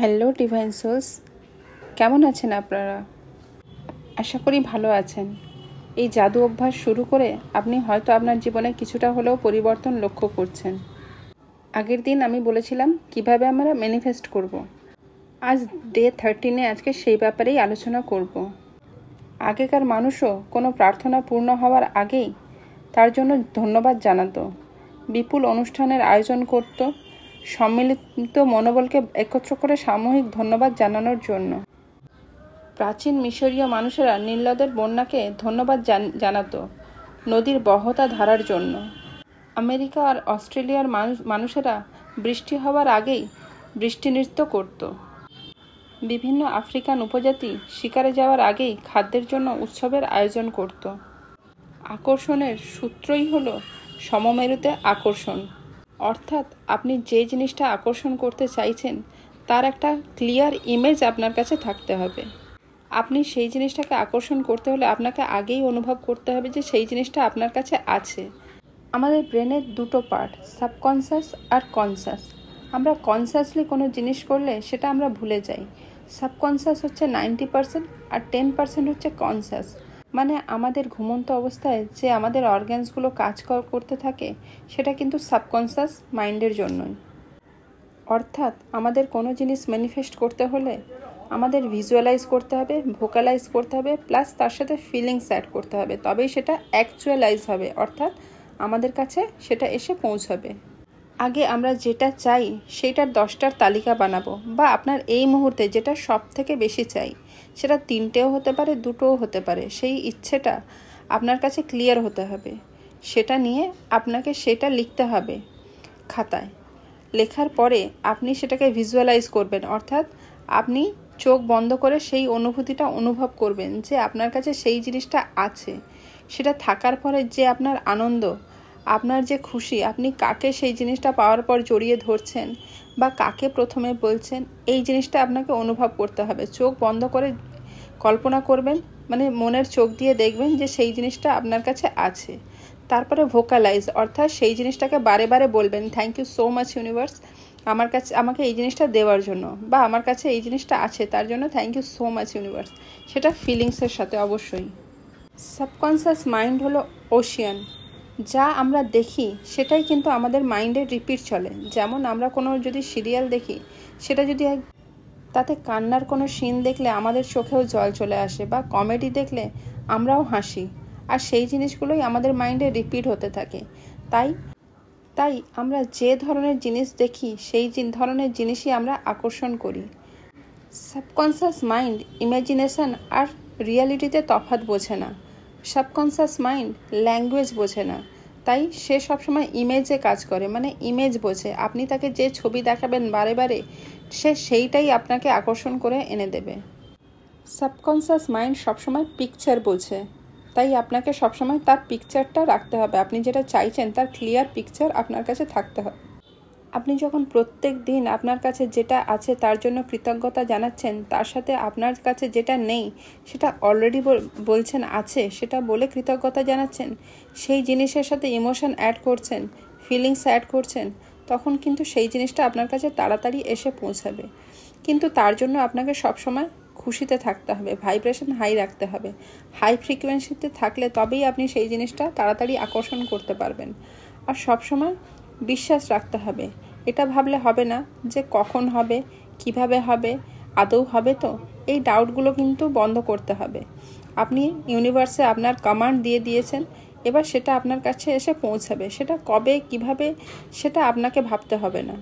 Hello divine sols, কেমন আছেন আপনারা? আশা করি ভালো আছেন। এই জাদু অভ্যাস শুরু করে আপনি হয়তো আপনার জীবনে কিছুটা হলেও পরিবর্তন লক্ষ্য করছেন। আগের দিন আমি বলেছিলাম কিভাবে আমরা ম্যানিফেস্ট করব। আজ ডে 13-এ আজকে সেই ব্যাপারেই আলোচনা করব। আগেকার মানুষও কোনো প্রার্থনা পূর্ণ হওয়ার আগেই তার জন্য ধন্যবাদ জানাতো, বিপুল অনুষ্ঠানের আয়োজন করত, সম্মিলিত মনোবলকে একত্র করে সামূহিক ধন্যবাদ জানানোর জন্য। প্রাচীন মিশরীয় মানুষেরা নীলনদের বন্যাকে ধন্যবাদ জানাতো নদীর বহতা ধারার জন্য। আমেরিকা আর অস্ট্রেলিয়ার মানুষেরা বৃষ্টি হওয়ার আগেই বৃষ্টি নৃত্য করত। বিভিন্ন আফ্রিকান উপজাতি শিকারে যাওয়ার আগেই খাদ্যের জন্য উৎসবের আয়োজন করত। আকর্ষণের সূত্রই হলো সমমেরুতে আকর্ষণ, অর্থাৎ আপনি যে জিনিসটা আকর্ষণ করতে চাইছেন তার একটা ক্লিয়ার ইমেজ আপনার কাছে থাকতে হবে। আপনি সেই জিনিসটাকে আকর্ষণ করতে হলে আপনাকে আগেই অনুভব করতে হবে যে সেই জিনিসটা আপনার কাছে আছে। আমাদের ব্রেনের দুটো পার্ট, সাবকনসিয়াস আর কনসিয়াস। আমরা কনসিয়াসলি কোনো জিনিস করলে সেটা আমরা ভুলে যাই। সাবকনসিয়াস হচ্ছে 90% আর 10% হচ্ছে কনসিয়াস। মানে আমাদের ঘুমন্ত অবস্থায় যে আমাদের অর্গ্যানসগুলো কাজ করতে থাকে সেটা কিন্তু সাবকনসিয়াস মাইন্ডের জন্যই। অর্থাৎ আমাদের কোনো জিনিস ম্যানিফেস্ট করতে হলে আমাদের ভিজুয়ালাইজ করতে হবে, ভোকালাইজ করতে হবে, প্লাস তার সাথে ফিলিংস অ্যাড করতে হবে, তবেই সেটা অ্যাকচুয়ালাইজ হবে, অর্থাৎ আমাদের কাছে সেটা এসে পৌঁছাবে। আগে আমরা যেটা চাই সেটার 10টার তালিকা বানাবো, বা আপনার এই মুহূর্তে যেটা সব থেকে বেশি চাই সেটা 3টেও হতে পারে, 2টোও হতে পারে। সেই ইচ্ছেটা আপনার কাছে ক্লিয়ার হতে হবে। সেটা নিয়ে আপনাকে সেটা লিখতে হবে খাতায়। লেখার পরে আপনি সেটাকে ভিজুয়ালাইজ করবেন, অর্থাৎ আপনি চোখ বন্ধ করে সেই অনুভূতিটা অনুভব করবেন যে আপনার কাছে সেই জিনিসটা আছে। সেটা থাকার পরে যে আপনার আনন্দ, আপনার যে খুশি, আপনি কাকে সেই জিনিসটা পাওয়ার পর জড়িয়ে ধরছেন বা কাকে প্রথমে বলছেন, এই জিনিসটা আপনাকে অনুভব করতে হবে। চোখ বন্ধ করে কল্পনা করবেন, মানে মনের চোখ দিয়ে দেখবেন যে সেই জিনিসটা আপনার কাছে আছে। তারপরে ভোকালাইজ, অর্থাৎ সেই জিনিসটাকে বারে বারে বলবেন, thank you so much universe আমাকে এই জিনিসটা দেওয়ার জন্য, বা আমার কাছে এই জিনিসটা আছে তার জন্য thank you so much universe. সেটা ফিলিংসের সাথে অবশ্যই। সাবকনসিয়াস মাইন্ড হলো ওশিয়ান। যা আমরা দেখি সেটাই কিন্তু আমাদের মাইন্ডে রিপিট চলে। যেমন আমরা কোনো যদি সিরিয়াল দেখি, সেটা যদি তাতে কান্নার কোনো সিন দেখলে আমাদের চোখেও জল চলে আসে, বা কমেডি দেখলে আমরাও হাসি, আর সেই জিনিসগুলোই আমাদের মাইন্ডে রিপিট হতে থাকে। তাই আমরা যে ধরনের জিনিস দেখি সেই ধরনের জিনিসই আমরা আকর্ষণ করি। সাবকনসিয়াস মাইন্ড ইমাজিনেশন আর রিয়ালিটিতে তফাৎ বোঝে না। সাবকনসিয়াস মাইন্ড ল্যাঙ্গুয়েজ বোঝে না, তাই সে সবসময় ইমেজে কাজ করে, মানে ইমেজ বোঝে। আপনি তাকে যে ছবি দেখাবেন বারে বারে, সে সেইটাই আপনাকে আকর্ষণ করে এনে দেবে। সাবকনসিয়াস মাইন্ড সবসময় পিকচার বোঝে, তাই আপনাকে সবসময় তার পিকচারটা রাখতে হবে। আপনি যেটা চাইছেন তার ক্লিয়ার পিকচার আপনার কাছে থাকতে হবে। আপনি যখন প্রত্যেক দিন আপনার কাছে যেটা আছে তার জন্য কৃতজ্ঞতা জানাচ্ছেন, তার সাথে আপনার কাছে যেটা নেই সেটা অলরেডি বলছেন আছে, সেটা বলে কৃতজ্ঞতা জানাচ্ছেন, সেই জিনিসের সাথে ইমোশন অ্যাড করছেন, ফিলিংস অ্যাড করছেন, তখন কিন্তু সেই জিনিসটা আপনার কাছে তাড়াতাড়ি এসে পৌঁছাবে। কিন্তু তার জন্য আপনাকে সবসময় খুশিতে থাকতে হবে, ভাইব্রেশন হাই রাখতে হবে। হাই ফ্রিকোয়েন্সিতে থাকলে তবেই আপনি সেই জিনিসটা তাড়াতাড়ি আকর্ষণ করতে পারবেন। আর সবসময় বিশ্বাস রাখতে হবে। এটা ভাবলে হবে না যে কখন হবে, কিভাবে হবে, আদৌ হবে তো, এই ডাউটগুলো কিন্তু বন্ধ করতে হবে। আপনি ইউনিভার্সে আপনার কমান্ড দিয়ে দিয়েছেন, এবার সেটা আপনার কাছে এসে পৌঁছাবে। সেটা কবে, কিভাবে, সেটা আপনাকে ভাবতে হবে না,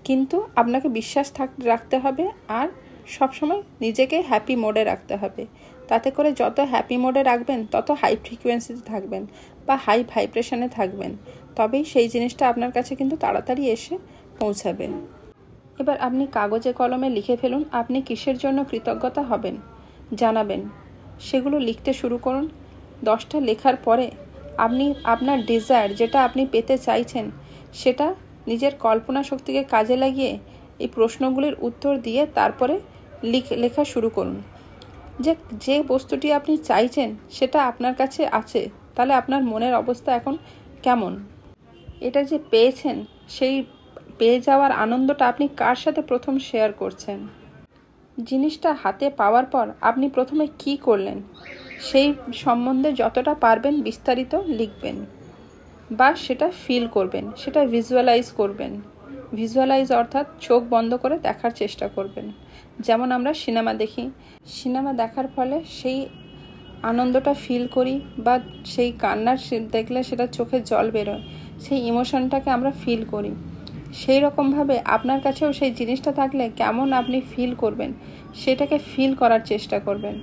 কিন্তু আপনাকে বিশ্বাস রাখতে হবে। আর সবসময় নিজেকে হ্যাপি মোডে রাখতে হবে। তাতে করে যত হ্যাপি মোডে রাখবেন তত হাই ফ্রিকোয়েন্সিতে থাকবেন বা হাই ভাইব্রেশনে থাকবেন, তবেই সেই জিনিসটা আপনার কাছে কিন্তু তাড়াতাড়ি এসে পৌঁছাবে। এবার আপনি কাগজে কলমে লিখে ফেলুন আপনি কিসের জন্য কৃতজ্ঞতা হবেন, জানাবেন। সেগুলো লিখতে শুরু করুন। 10টা লেখার পরে আপনি আপনার ডিজায়ার, যেটা আপনি পেতে চাইছেন, সেটা নিজের কল্পনা শক্তিকে কাজে লাগিয়ে এই প্রশ্নগুলির উত্তর দিয়ে তারপরে লেখা শুরু করুন। যে বস্তুটি আপনি চাইছেন সেটা আপনার কাছে আছে, তাহলে আপনার মনের অবস্থা এখন কেমন? এটা যে পেয়েছেন সেই পেয়ে যাওয়ার আনন্দটা আপনি কার সাথে প্রথম শেয়ার করছেন। জিনিসটা হাতে পাওয়ার পর আপনি প্রথমে কি করলেন সেই সম্বন্ধে যতটা পারবেন বিস্তারিত লিখবেন, বা সেটা ফিল করবেন, সেটা ভিজুয়ালাইজ করবেন। ভিজুয়ালাইজ অর্থাৎ চোখ বন্ধ করে দেখার চেষ্টা করবেন। যেমন আমরা সিনেমা দেখি, সিনেমা দেখার ফলে সেই আনন্দটা ফিল করি, বা সেই কান্নার দেখলে সেটা চোখে জল বেরোয়, সেই ইমোশনটাকে আমরা ফিল করি। সেই রকমভাবে আপনার কাছেও সেই জিনিসটা থাকলে কেমন আপনি ফিল করবেন সেটাকে ফিল করার চেষ্টা করবেন।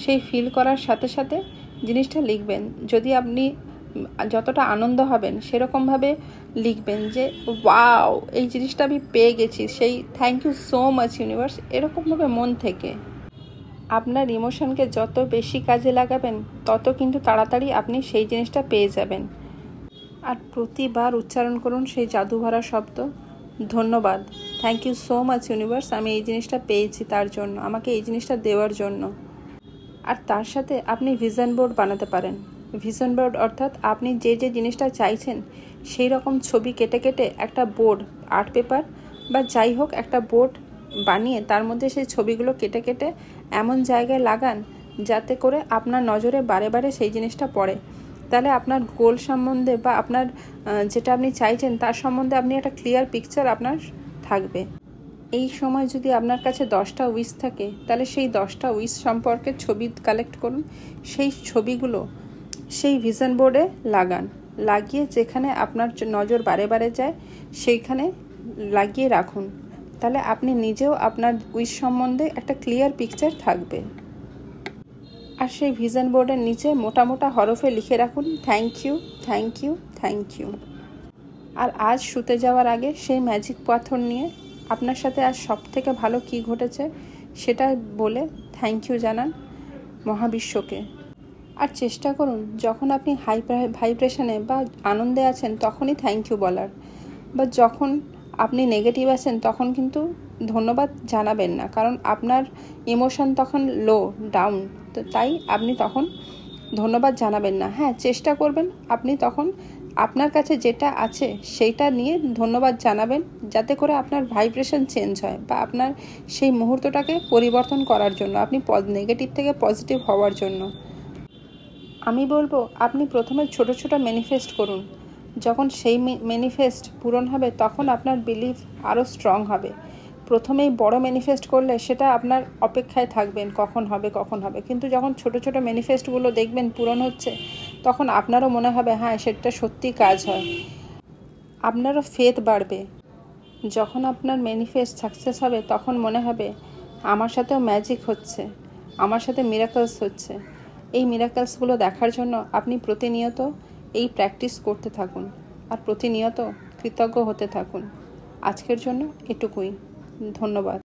সেই ফিল করার সাথে সাথে জিনিসটা লিখবেন। যদি আপনি যতটা আনন্দ হবেন সেরকমভাবে লিখবেন যে ওয়াও, এই জিনিসটা আমি পেয়ে গেছি, সেই thank you so much universe, এরকমভাবে মন থেকে। আপনার ইমোশনকে যত বেশি কাজে লাগাবেন তত কিন্তু তাড়াতাড়ি আপনি সেই জিনিসটা পেয়ে যাবেন। আর প্রতিবার উচ্চারণ করুন সেই জাদু ভরা শব্দ, ধন্যবাদ, thank you so much universe, আমি এই জিনিসটা পেয়েছি তার জন্য, আমাকে এই জিনিসটা দেওয়ার জন্য। আর তার সাথে আপনি ভিশন বোর্ড বানাতে পারেন। ভিশন বোর্ড অর্থাৎ আপনি যে যে জিনিসটা চাইছেন সেই রকম ছবি কেটে কেটে একটা বোর্ড, আর্ট পেপার বা যাই হোক একটা বোর্ড বানিয়ে তার মধ্যে সেই ছবিগুলো কেটে কেটে এমন জায়গায় লাগান যাতে করে আপনার নজরে বারে বারে সেই জিনিসটা পড়ে। তাহলে আপনার গোল সম্বন্ধে বা আপনার যেটা আপনি চাইছেন তার সম্বন্ধে আপনি একটা ক্লিয়ার পিকচার আপনার থাকবে। এই সময় যদি আপনার কাছে 10টা উইশ থাকে তাহলে সেই 10টা উইশ সম্পর্কে ছবি কালেক্ট করুন, সেই ছবিগুলো সেই ভিশন বোর্ডে লাগান, লাগিয়ে যেখানে আপনার নজর বারে বারে যায় সেইখানে লাগিয়ে রাখুন। তাহলে আপনি নিজেও আপনার উইশ সম্বন্ধে একটা ক্লিয়ার পিকচার থাকবে। আর সেই ভিশন বোর্ডের নিচে মোটা মোটা হরফে লিখে রাখুন thank you, thank you, thank you. আর আজ শুতে যাওয়ার আগে সেই ম্যাজিক পাথর নিয়ে আপনার সাথে আজ সব থেকে ভালো কী ঘটেছে সেটা বলে থ্যাংক ইউ জানান মহাবিশ্বকে। আর চেষ্টা করুন যখন আপনি হাই ভাইব্রেশনে বা আনন্দে আছেন তখনই থ্যাংক ইউ বলার, বা যখন আপনি নেগেটিভ আছেন তখন কিন্তু ধন্যবাদ জানাবেন না, কারণ আপনার ইমোশন তখন লো ডাউন, তো তাই আপনি তখন ধন্যবাদ জানাবেন না। হ্যাঁ, চেষ্টা করবেন আপনি তখন আপনার কাছে যেটা আছে সেইটা নিয়ে ধন্যবাদ জানাবেন, যাতে করে আপনার ভাইব্রেশন চেঞ্জ হয় বা আপনার সেই মুহূর্তটাকে পরিবর্তন করার জন্য, আপনি নেগেটিভ থেকে পজিটিভ হওয়ার জন্য। আমি বলবো আপনি প্রথমে ছোট ছোট ম্যানিফেস্ট করুন। যখন সেই ম্যানিফেস্ট পূরণ হবে তখন আপনার বিলিভ আরও স্ট্রং হবে। প্রথমেই বড় ম্যানিফেস্ট করলে সেটা আপনার অপেক্ষায় থাকবেন কখন হবে কখন হবে, কিন্তু যখন ছোট ছোট ম্যানিফেস্টগুলো দেখবেন পূরণ হচ্ছে তখন আপনারও মনে হবে হ্যাঁ সেটা সত্যি কাজ হয়, আপনারও ফেথ বাড়বে। যখন আপনার ম্যানিফেস্ট সাকসেস হবে তখন মনে হবে আমার সাথেও ম্যাজিক হচ্ছে, আমার সাথে মিরাকলস হচ্ছে। এই মিরাকলসগুলো দেখার জন্য আপনি প্রতিনিয়ত এই প্র্যাকটিস করতে থাকুন আর প্রতিনিয়ত কৃতজ্ঞ হতে থাকুন। আজকের জন্য এটুকুই, ধন্যবাদ।